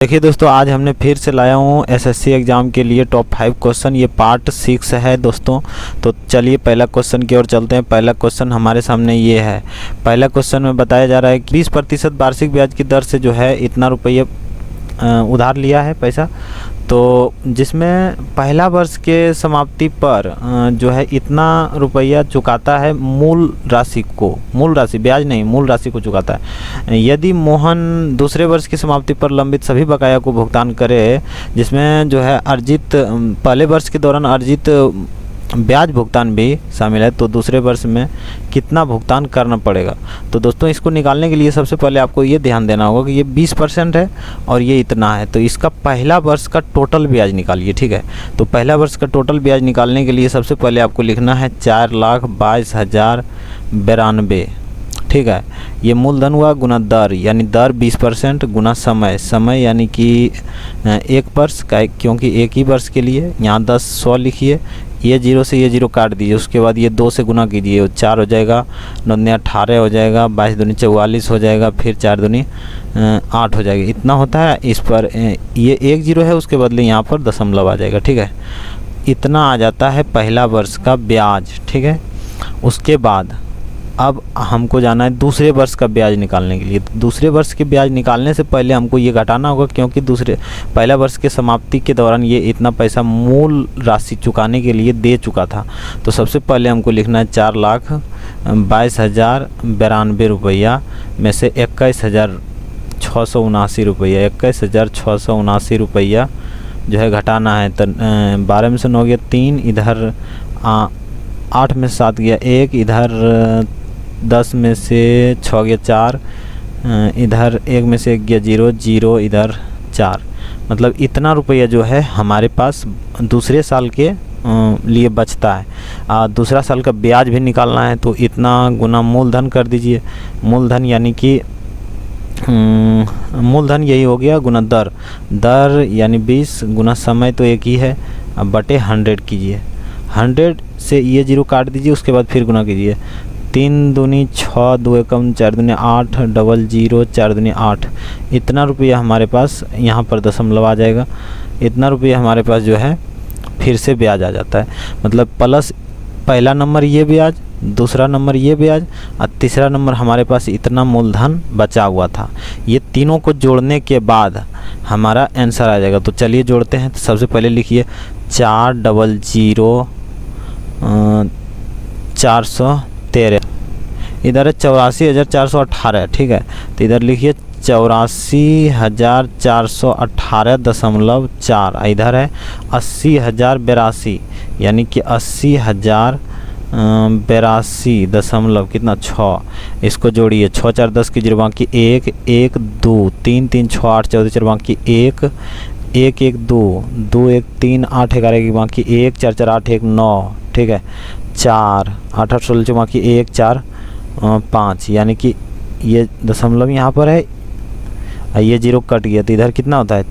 देखिए दोस्तों, आज हमने फिर से लाया हूँ एसएससी एग्ज़ाम के लिए टॉप 5 क्वेश्चन। ये पार्ट 6 है दोस्तों। तो चलिए पहला क्वेश्चन की ओर चलते हैं। पहला क्वेश्चन हमारे सामने ये है। पहला क्वेश्चन में बताया जा रहा है कि 20% वार्षिक ब्याज की दर से जो है इतना रुपये उधार लिया है पैसा, तो जिसमें पहला वर्ष के समाप्ति पर जो है इतना रुपया चुकाता है मूल राशि को, मूल राशि ब्याज नहीं, मूल राशि को चुकाता है। यदि मोहन दूसरे वर्ष की समाप्ति पर लंबित सभी बकाया को भुगतान करे, जिसमें जो है अर्जित पहले वर्ष के दौरान अर्जित ब्याज भुगतान भी शामिल है, तो दूसरे वर्ष में कितना भुगतान करना पड़ेगा। तो दोस्तों, इसको निकालने के लिए सबसे पहले आपको ये ध्यान देना होगा कि ये 20% है और ये इतना है, तो इसका पहला वर्ष का टोटल ब्याज निकालिए। ठीक है, तो पहला वर्ष का टोटल ब्याज निकालने के लिए सबसे पहले आपको लिखना है 4,22,092। ठीक है, ये मूलधन हुआ गुना दर, यानी दर 20% गुना समय, समय यानी कि 1 वर्ष का, क्योंकि एक ही वर्ष के लिए यहाँ 10 लिखिए। ये 0 से ये 0 काट दीजिए, उसके बाद ये 2 से गुना कीजिए, 4 हो जाएगा, 9 दूनी 18 हो जाएगा, 22 दूनी 44 हो जाएगा, फिर 4 दूनी 8 हो जाएगा। इतना होता है। इस पर ये 1 0 है, उसके बदले यहाँ पर दशमलव आ जाएगा। ठीक है, इतना आ जाता है पहला वर्ष का ब्याज। ठीक है, उसके बाद अब हमको जाना है दूसरे वर्ष का ब्याज निकालने के लिए। दूसरे वर्ष के ब्याज निकालने से पहले हमको ये घटाना होगा, क्योंकि पहला वर्ष के समाप्ति के दौरान ये इतना पैसा मूल राशि चुकाने के लिए दे चुका था। तो सबसे पहले हमको लिखना है 4,22,092 रुपया में से 21,679 रुपया, 21,679 रुपया जो है घटाना है। तो 12 में से 9 गया 3, इधर 8 में से 7 गया 1, इधर 10 में से 6 गया 4, इधर 1 में से 1 गया 0, 0 इधर 4। मतलब इतना रुपया जो है हमारे पास दूसरे साल के लिए बचता है। दूसरा साल का ब्याज भी निकालना है, तो इतना गुना मूलधन कर दीजिए। मूलधन यानी कि मूलधन यही हो गया गुना दर, दर यानी 20 गुना समय तो एक ही है, अब बटे 100 कीजिए। 100 से ये 0 काट दीजिए, उसके बाद फिर गुना कीजिए। 3 दूनी 6, 2 एकम 4 दूनी 8, डबल 0 4 दूनी 8। इतना रुपया हमारे पास यहाँ पर दशमलव आ जाएगा। इतना रुपया हमारे पास जो है फिर से ब्याज आ जाता है। मतलब प्लस पहला नंबर ये ब्याज, दूसरा नंबर ये ब्याज और तीसरा नंबर हमारे पास इतना मूलधन बचा हुआ था। ये तीनों को जोड़ने के बाद हमारा आंसर आ जाएगा। तो चलिए जोड़ते हैं। तो सबसे पहले लिखिए 4,00,413, इधर है 84,418। ठीक है, तो इधर लिखिए 84,418.4, इधर है 80,082, यानी कि 80,082 दशमलव कितना 6। इसको जोड़िए, 6 4 10 की 0 बाकी 1 1 2 3 3 6 8 14 4 बाकी 1 1 1 2 2 1 3 8 11 की बाकी 1 4 4 8 1 9। ठीक है, 4 8 8 16 बाकी 1 4 5, यानी कि ये दशमलव यहाँ पर है, ये 0 कट गया, तो इधर कितना होता है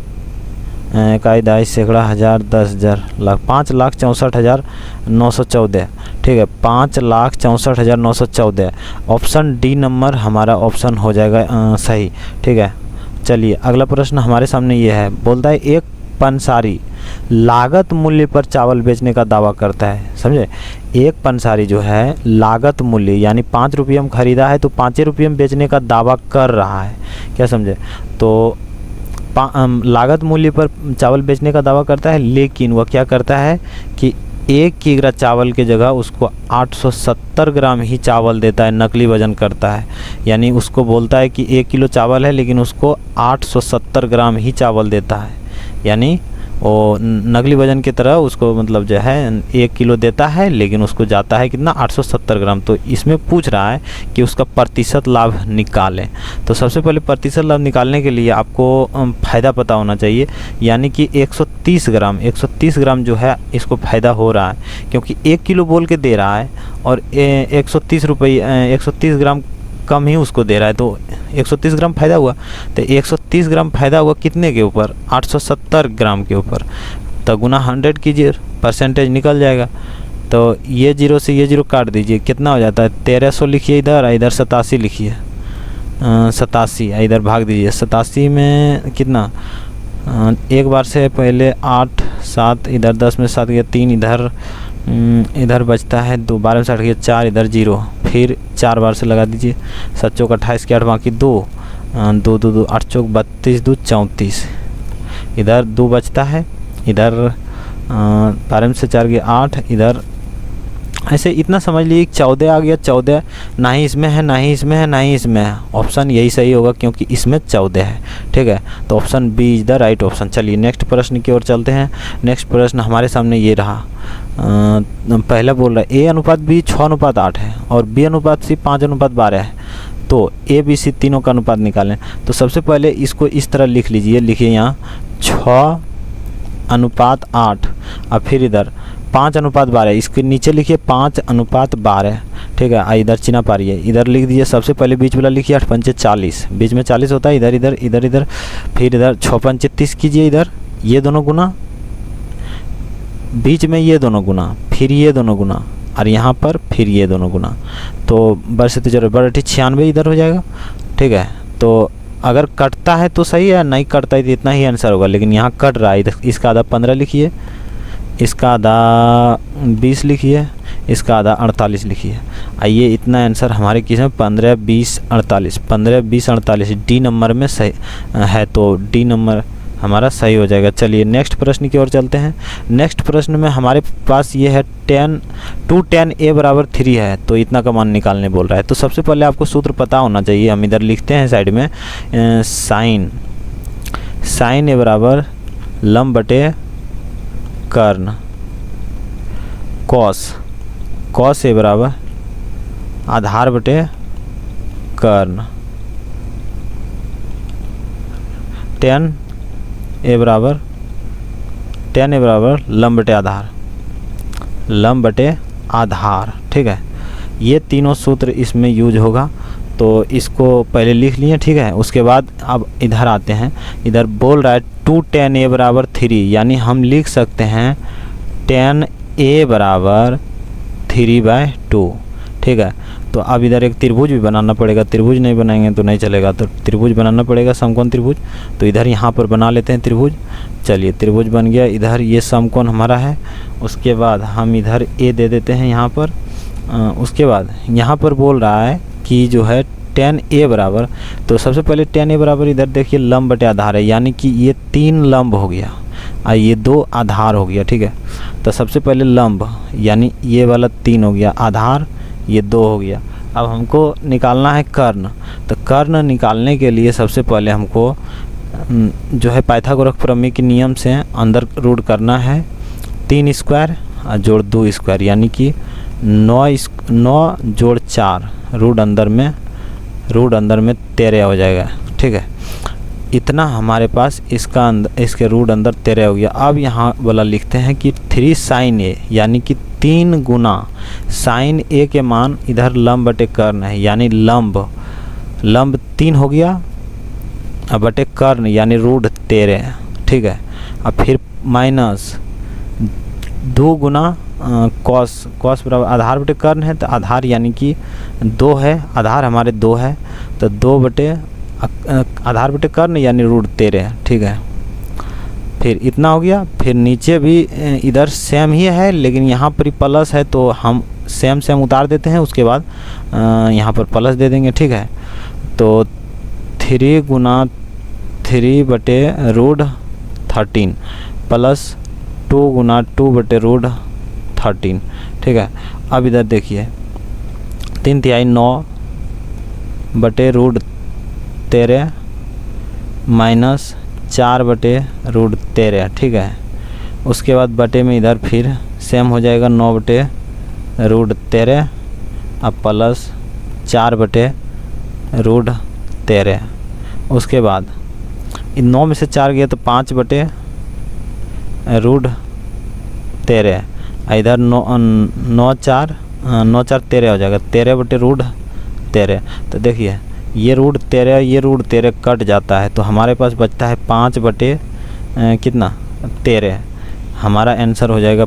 1 10 सैकड़ा 1000 10,000 लाख, 5,64,914। ठीक है, 5,64,914। ऑप्शन डी नंबर हमारा ऑप्शन हो जाएगा सही। ठीक है, चलिए अगला प्रश्न हमारे सामने ये है। बोलता है एक पंसारी लागत मूल्य पर चावल बेचने का दावा करता है। समझे, एक पंसारी जो है लागत मूल्य यानी 5 रुपये में ख़रीदा है, तो 5 रुपये में बेचने का दावा कर रहा है। क्या समझे, तो लागत मूल्य पर चावल बेचने का दावा करता है, लेकिन वह क्या करता है कि 1 किग्रा चावल के जगह उसको 870 ग्राम ही चावल देता है, नकली वजन करता है। यानी उसको बोलता है कि 1 किलो चावल है, लेकिन उसको 870 ग्राम ही चावल देता है, यानी वो नकली वजन की तरह उसको मतलब जो है 1 किलो देता है, लेकिन उसको जाता है कितना 870 ग्राम। तो इसमें पूछ रहा है कि उसका प्रतिशत लाभ निकालें। तो सबसे पहले प्रतिशत लाभ निकालने के लिए आपको फ़ायदा पता होना चाहिए, यानी कि 130 ग्राम जो है इसको फ़ायदा हो रहा है, क्योंकि 1 किलो बोल के दे रहा है और 130 ग्राम कम ही उसको दे रहा है, तो 130 ग्राम फ़ायदा हुआ। तो 130 ग्राम फ़ायदा हुआ कितने के ऊपर, 870 ग्राम के ऊपर। तो गुना 100 कीजिए, परसेंटेज निकल जाएगा। तो ये 0 से ये 0 काट दीजिए, कितना हो जाता है 1300 लिखिए इधर, इधर 87 लिखिए, 87 इधर भाग दीजिए। 87 में कितना एक बार से पहले 8 7 इधर 10 में 7 गया 3 इधर इधर बचता है 2 12 में 60 गया 4 इधर 0 फिर 4 बार से लगा दीजिए 7 चौक 28 के 8 बाकी 2 2 2 2 8 चौक 32 2 34 इधर 2 बचता है इधर 12 में से 4 गया 8 इधर ऐसे इतना समझ लीजिए 14 आ गया 14 ना ही इसमें है ना ही इसमें है ना ही इसमें है। ऑप्शन यही सही होगा क्योंकि इसमें 14 है। ठीक है, तो option B is the right option. चलिए नेक्स्ट प्रश्न की ओर चलते हैं। नेक्स्ट प्रश्न हमारे सामने ये रहा। पहला बोल रहा है A/B 6:8 है और B/C 5:12 है, तो ABC तीनों का अनुपात निकालें। तो सबसे पहले इसको इस तरह लिख लीजिए, लिखिए यहाँ 6:8 और फिर इधर 5:12, इसके नीचे लिखिए 5:12। ठीक है, इधर चिन्ह पारिए, इधर लिख दीजिए। सबसे पहले बीच वाला लिखिए 8 पंचे 40, बीच में 40 होता है, इधर इधर इधर इधर फिर इधर 6 पंचे 30 कीजिए, इधर ये दोनों गुना, बीच में ये दोनों गुना, फिर ये दोनों गुना और यहाँ पर फिर ये दोनों गुना। तो बस तो जरूर बड़ा 96 इधर हो जाएगा। ठीक है, तो अगर कटता है तो सही है, नहीं कटता है तो इतना ही आंसर होगा, लेकिन यहाँ कट रहा है। इसका आधा 15 लिखिए, इसका आधा 20 लिखिए, इसका आधा 48 लिखिए। आइए इतना आंसर हमारे किस में 15 20 48 15 20 48 डी नंबर में सही है, तो डी नंबर हमारा सही हो जाएगा। चलिए नेक्स्ट प्रश्न की ओर चलते हैं। नेक्स्ट प्रश्न में हमारे पास ये है 2tan A = 3 है, तो इतना का मान निकालने बोल रहा है। तो सबसे पहले आपको सूत्र पता होना चाहिए। हम इधर लिखते हैं साइड में साइन A बराबर लंब बटे कर्ण, कॉस A बराबर आधार बटे कर्ण, tan A बराबर लंब बटे आधार। ठीक है, ये तीनों सूत्र इसमें यूज होगा, तो इसको पहले लिख लिए। ठीक है, उसके बाद अब इधर आते हैं। इधर बोल रहा है 2tan A = 3, यानी हम लिख सकते हैं tan A = 3/2। ठीक है, तो अब इधर एक त्रिभुज भी बनाना पड़ेगा, त्रिभुज नहीं बनाएंगे तो नहीं चलेगा, तो त्रिभुज बनाना पड़ेगा, समकोण त्रिभुज। तो इधर यहाँ पर बना लेते हैं त्रिभुज। चलिए त्रिभुज बन गया, इधर ये समकोण हमारा है। उसके बाद हम इधर A दे देते हैं यहाँ पर। उसके बाद यहाँ पर बोल रहा है कि जो है tan A बराबर, तो सबसे पहले tan A बराबर इधर देखिए लंब बटे आधार है, यानी कि ये 3 लंब हो गया और ये 2 आधार हो गया। ठीक है, तो सबसे पहले लंब यानी ये वाला 3 हो गया, आधार ये 2 हो गया। अब हमको निकालना है कर्ण। तो कर्ण निकालने के लिए सबसे पहले हमको जो है पाइथागोरस प्रमेय के नियम से अंदर रूट करना है 3 स्क्वायर जोड़ 2 स्क्वायर, यानी कि 9 जोड़ 4 रूट अंदर में 13 हो जाएगा। ठीक है, इतना हमारे पास इसके रूट अंदर 13 हो गया। अब यहाँ वाला लिखते हैं कि 3 sin A, यानी कि 3 गुना sin A के मान इधर लंब बटे कर्ण है, यानी लंब 3 हो गया अब बटे कर्ण यानी रूट 13। ठीक है, अब फिर माइनस 2 गुना कॉस बराबर आधार बटे कर्ण है, तो आधार यानी कि 2 है, आधार हमारे 2 है, तो 2 बटे आधार बटे कर्ण यानी रूट 13। ठीक है, फिर इतना हो गया। फिर नीचे भी इधर सेम ही है, लेकिन यहाँ पर प्लस है, तो हम सेम उतार देते हैं, उसके बाद यहाँ पर प्लस दे देंगे। ठीक है, तो 3 गुना 3 बटे रूट 13 प्लस 2 गुना 2 बटे रूट 13। ठीक है, अब इधर देखिए 3/3 9 बटे रूट 13 माइनस 4 बटे रूट 13। ठीक है, उसके बाद बटे में इधर फिर सेम हो जाएगा 9 बटे रूट 13 अब प्लस 4 बटे रूट 13। उसके बाद 9 में से 4 गया तो 5 बटे रूट 13, इधर 9 4 13 हो जाएगा, 13 बटे रूट 13। तो देखिए ये रूट 13 कट जाता है, तो हमारे पास बचता है 5 बटे कितना 13। हमारा आंसर हो जाएगा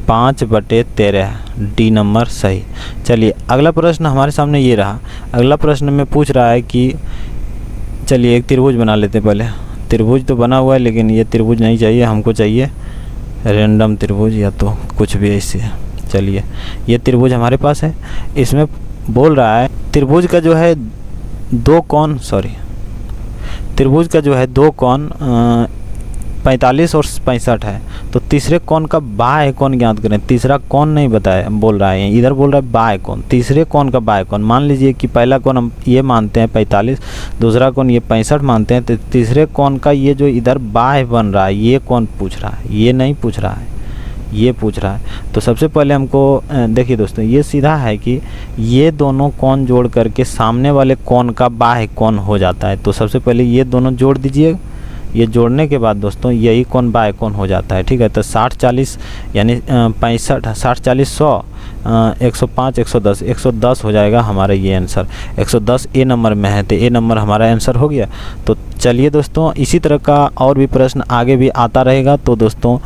5 बटे 13, डी नंबर सही। चलिए अगला प्रश्न हमारे सामने ये रहा। अगला प्रश्न में पूछ रहा है कि चलिए एक त्रिभुज बना लेते हैं। पहले त्रिभुज तो बना हुआ है, लेकिन ये त्रिभुज नहीं चाहिए हमको, चाहिए रैंडम त्रिभुज या तो कुछ भी ऐसे। चलिए ये त्रिभुज हमारे पास है। इसमें बोल रहा है त्रिभुज का जो है दो कोण, त्रिभुज का जो है दो कोण 45 और 65 है। तो तीसरे कोण का बाह्य कोण ज्ञात करें। तीसरा कोण नहीं बताया, बोल रहा है, इधर बोल रहा है बाह्य कोण। तीसरे कोण का बाह्य कोण, मान लीजिए कि पहला कोण हम ये मानते हैं 45, दूसरा कोण ये 65 मानते हैं, तो तीसरे कोण का ये जो इधर बाह्य बन रहा है ये कोण पूछ रहा है, ये नहीं पूछ रहा है, ये पूछ रहा है। तो सबसे पहले हमको देखिए दोस्तों, ये सीधा है कि ये दोनों कोण जोड़ करके सामने वाले कोण का बाह्य कोण हो जाता है। तो सबसे पहले ये दोनों जोड़ दीजिए, ये जोड़ने के बाद दोस्तों यही कोण बाह्य कोण हो जाता है। ठीक है, तो 60-40 यानी 65, 60-40 100, 105 110, 110 हो जाएगा हमारा ये आंसर। 110 ए नंबर में है, तो ए नंबर हमारा आंसर हो गया। तो चलिए दोस्तों, इसी तरह का और भी प्रश्न आगे भी आता रहेगा। तो दोस्तों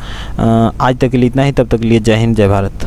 आज तक के लिए इतना ही, तब तक के लिए जय हिंद जय भारत।